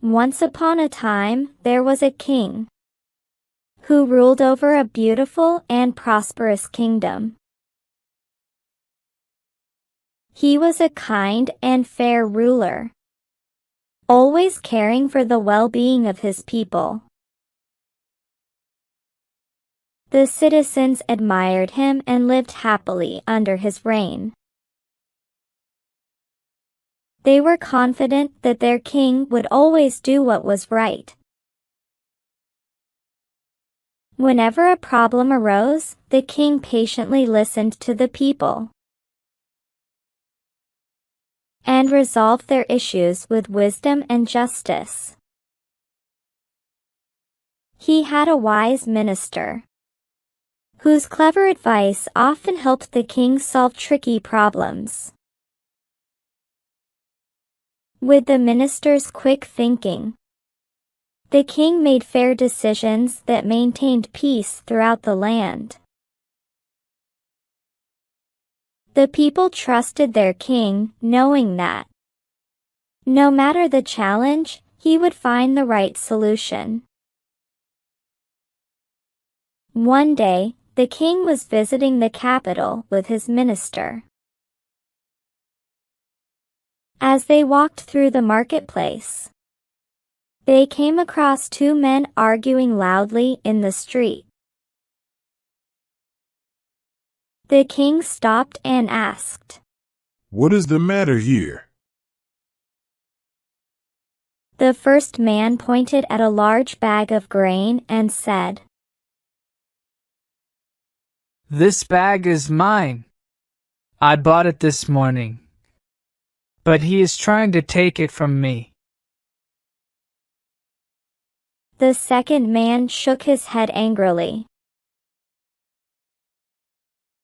Once upon a time, there was a king who ruled over a beautiful and prosperous kingdom. He was a kind and fair ruler, always caring for the well-being of his people. The citizens admired him and lived happily under his reign. They were confident that their king would always do what was right. Whenever a problem arose, the king patiently listened to the people and resolved their issues with wisdom and justice. He had a wise minister whose clever advice often helped the king solve tricky problems. With the minister's quick thinking, the king made fair decisions that maintained peace throughout the land. The people trusted their king, knowing that, no matter the challenge, he would find the right solution. One day, the king was visiting the capital with his minister. As they walked through the marketplace, they came across two men arguing loudly in the street. The king stopped and asked, "What is the matter here?" The first man pointed at a large bag of grain and said, "This bag is mine. I bought it this morning, but he is trying to take it from me." The second man shook his head angrily.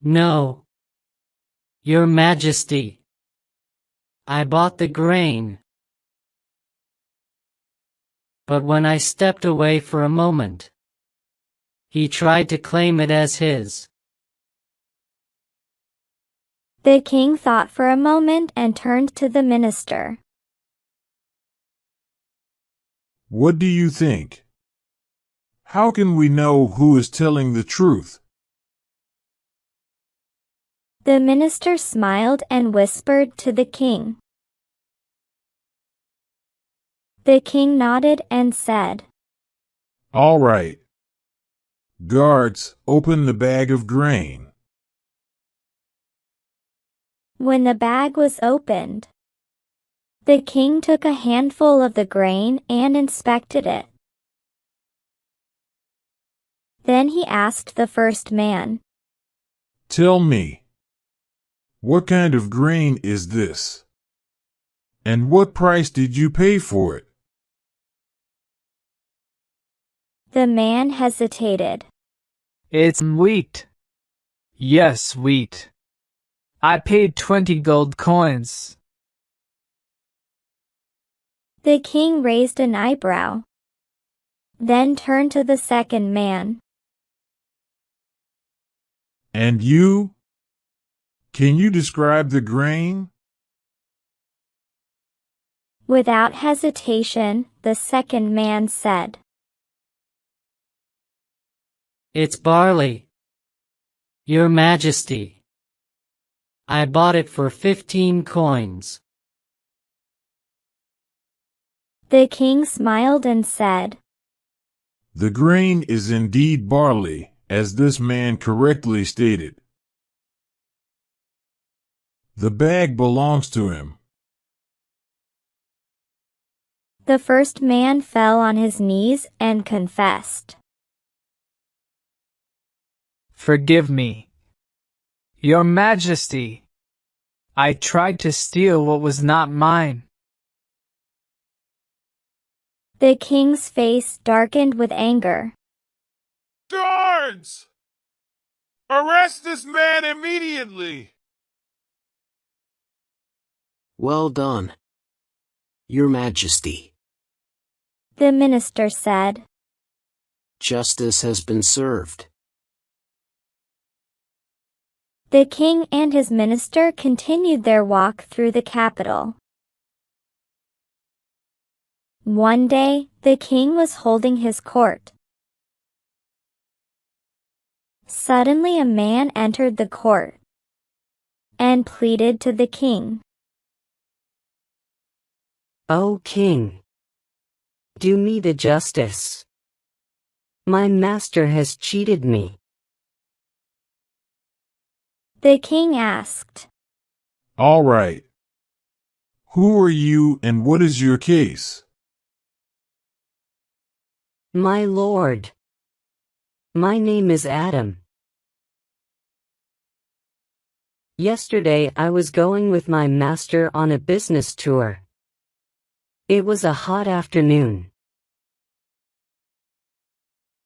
"No, Your Majesty, I bought the grain. But when I stepped away for a moment, he tried to claim it as his." The king thought for a moment and turned to the minister. "What do you think? How can we know who is telling the truth?" The minister smiled and whispered to the king. The king nodded and said, "All right. Guards, open the bag of grain." When the bag was opened, the king took a handful of the grain and inspected it. Then he asked the first man, "Tell me, what kind of grain is this? And what price did you pay for it?" The man hesitated. "It's wheat." "Yes, wheat. I paid 20 gold coins." The king raised an eyebrow, then turned to the second man. "And you? Can you describe the grain?" Without hesitation, the second man said, "It's barley, Your Majesty. I bought it for 15 coins. The king smiled and said, "The grain is indeed barley, as this man correctly stated. The bag belongs to him." The first man fell on his knees and confessed, "Forgive me, Your Majesty. I tried to steal what was not mine." The king's face darkened with anger. "Guards! Arrest this man immediately!" "Well done, Your Majesty," the minister said. "Justice has been served." The king and his minister continued their walk through the capital. One day, the king was holding his court. Suddenly a man entered the court and pleaded to the king. "O king, do me the justice. My master has cheated me." The king asked, All right. Who are you and what is your case? "My lord, my name is Adam. Yesterday I was going with my master on a business tour. It was a hot afternoon.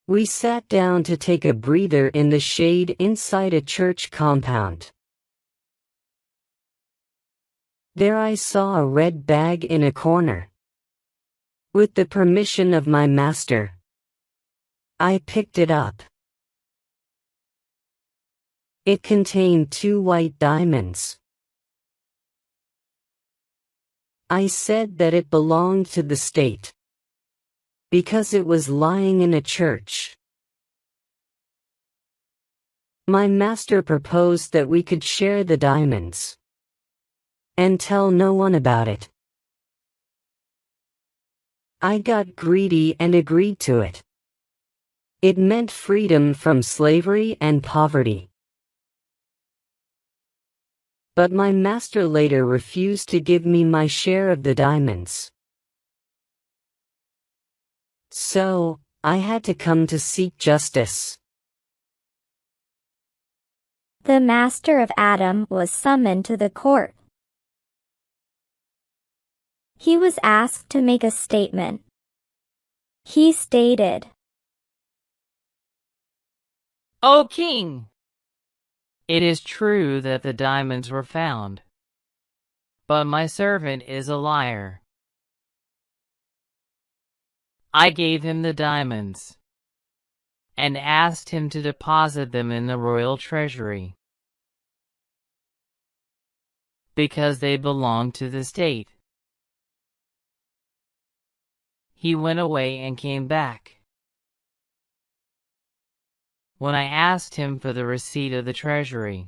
We sat down to take a breather in the shade inside a church compound. There I saw a red bag in a corner. With the permission of my master, I picked it up. It contained 2 white diamonds. I said that it belonged to the state, because it was lying in a church. My master proposed that we could share the diamonds and tell no one about it. I got greedy and agreed to it. It meant freedom from slavery and poverty. But my master later refused to give me my share of the diamonds. So, I had to come to seek justice." The master of Adam was summoned to the court. He was asked to make a statement. He stated, O king! It is true that the diamonds were found, but my servant is a liar. I gave him the diamonds and asked him to deposit them in the royal treasury because they belong to the state. He went away and came back. When I asked him for the receipt of the treasury,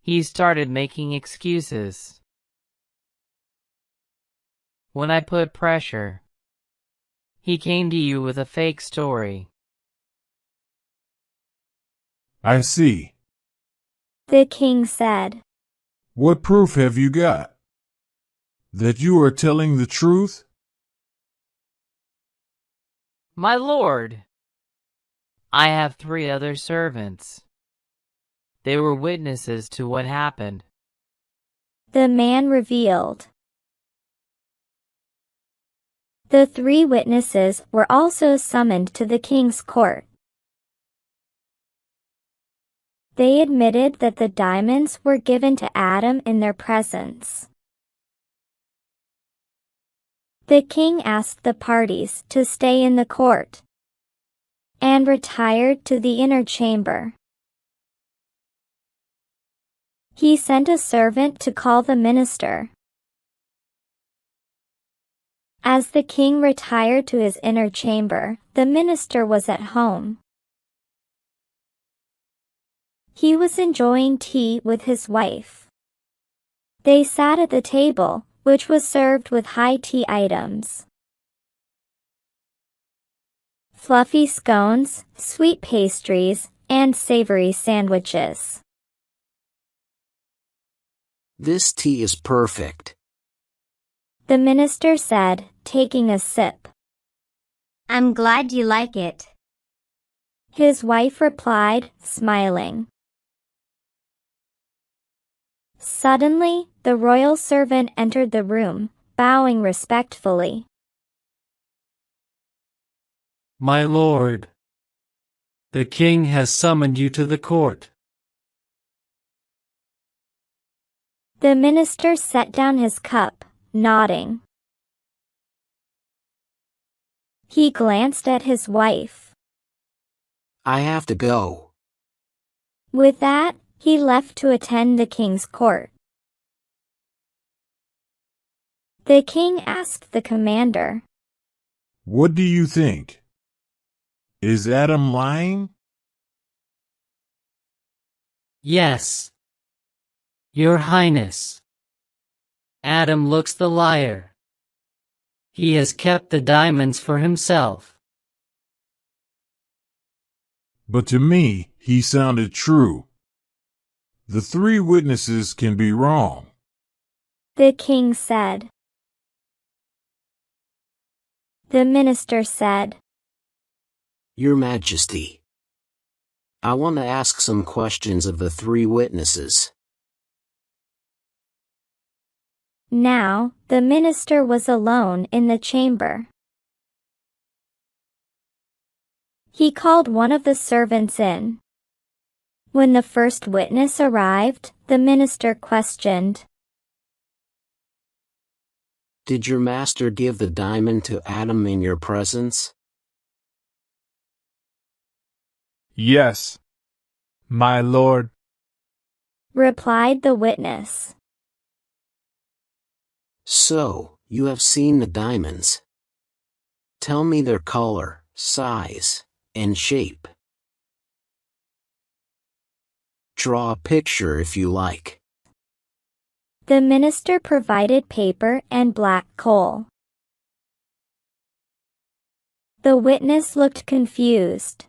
he started making excuses. When I put pressure, he came to you with a fake story. I see. the king said. What proof have you got? That you are telling the truth? My lord, I have 3 other servants. They were witnesses to what happened. The man revealed. The 3 witnesses were also summoned to the king's court. They admitted that the diamonds were given to Adam in their presence. The king asked the parties to stay in the court and retired to the inner chamber. He sent a servant to call the minister. As the king retired to his inner chamber, the minister was at home. He was enjoying tea with his wife. They sat at the table, which was served with high tea items. Fluffy scones, sweet pastries, and savory sandwiches. This tea is perfect. The minister said, taking a sip. I'm glad you like it. His wife replied, smiling. Suddenly, the royal servant entered the room, bowing respectfully. My lord, the king has summoned you to the court. The minister set down his cup, nodding. He glanced at his wife. I have to go. With that, he left to attend the king's court. The king asked the commander, What do you think? Is Adam lying? Yes, Your Highness. Adam looks the liar. He has kept the diamonds for himself. But to me, he sounded true. The 3 witnesses can be wrong. The king said. The minister said, Your Majesty, I want to ask some questions of the 3 witnesses. Now, the minister was alone in the chamber. He called one of the servants in. When the first witness arrived, the minister questioned, Did your master give the diamond to Adam in your presence? Yes, my lord. replied the witness. So, you have seen the diamonds. Tell me their color, size, and shape. Draw a picture if you like. The minister provided paper and black coal. The witness looked confused.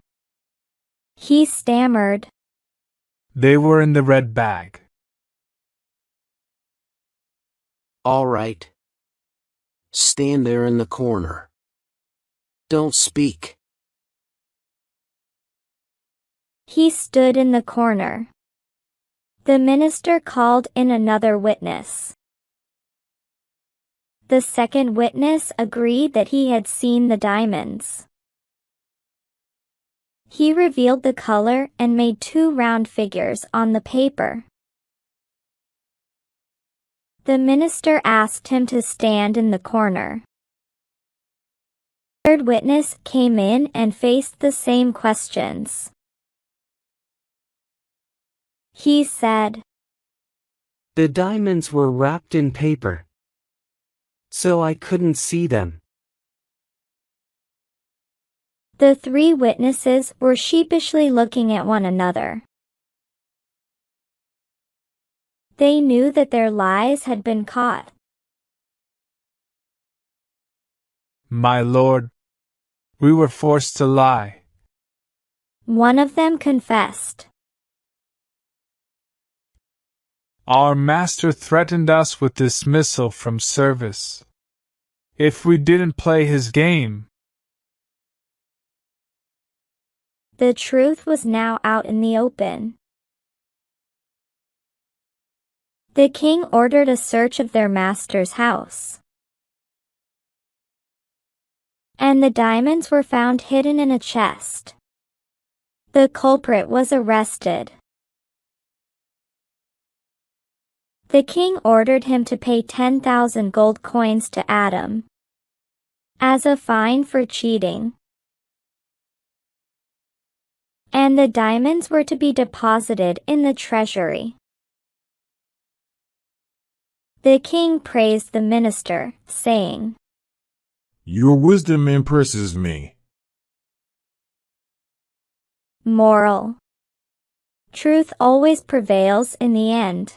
He stammered, They were in the red bag. All right. Stand there in the corner. Don't speak. He stood in the corner. The minister called in another witness. The second witness agreed that he had seen the diamonds. He revealed the color and made 2 round figures on the paper. The minister asked him to stand in the corner. The third witness came in and faced the same questions. He said, The diamonds were wrapped in paper, so I couldn't see them. The 3 witnesses were sheepishly looking at one another. They knew that their lies had been caught. My lord, we were forced to lie. One of them confessed. Our master threatened us with dismissal from service if we didn't play his game. The truth was now out in the open. The king ordered a search of their master's house. And the diamonds were found hidden in a chest. The culprit was arrested. The king ordered him to pay 10,000 gold coins to Adam as a fine for cheating. And the diamonds were to be deposited in the treasury. The king praised the minister, saying, Your wisdom impresses me. Moral: Truth always prevails in the end.